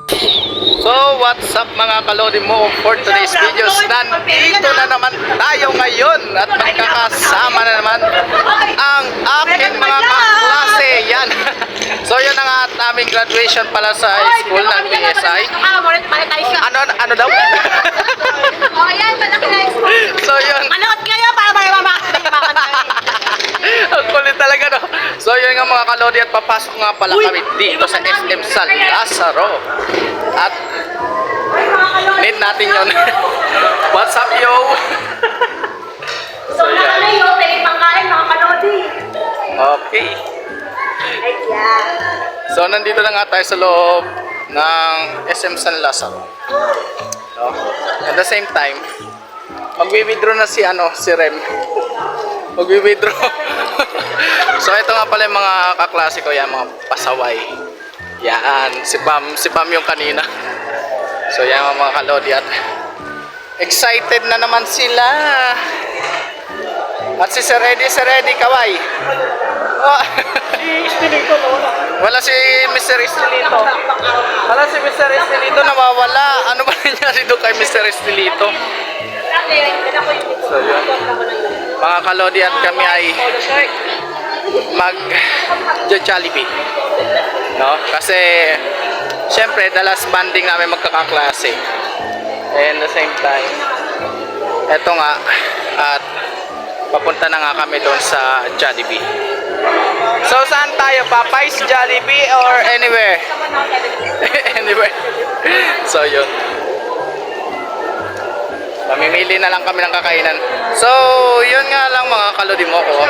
So, what's up mga kalodi mo for today's videos? Nandito na naman tayo ngayon at magkakasama na naman ang aking mga kaklase. Yan. So, yun ang aming graduation pala sa school ng PSI. Ano daw? So, yun. Manood kayo para Ang kulit talaga, no? So, yun nga mga kalodi at papasok nga pala kami dito sa SM San Lazaro. At need natin yun. What's up, yo? So, nakalayo, tayo pangkain, mga kalodi. Okay. So, nandito na nga tayo sa loob ng SM San Lazaro. No? At the same time, magwi-withdraw na si Rem. Magwi-withdraw. So, ito nga pala yung mga kaklase ko, yan, mga pasaway. Yan, si Pam yung kanina. So, yan mga kalodi at excited na naman sila. At si Sir Eddie, kaway. Oh. Wala si Mr. Estelito. Wala si Mr. Estelito, nawawala. Ano ba nangyari doon kay Mr. Estelito? So, yun. Mga kalodi at kami ay mag-Jollibee. No? Kasi syempre, the last banding namin magkakaklase. And the same time, eto nga, at papunta na nga kami doon sa Jollibee. So, saan tayo? Popeyes, Jollibee, or anywhere? Anywhere. So, yun. Mamimili na lang kami ng kakainan. So, yun nga lang mga kalodi mo ko.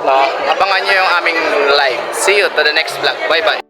No? Abangan nyo yung aming live. See you to the next vlog. Bye-bye.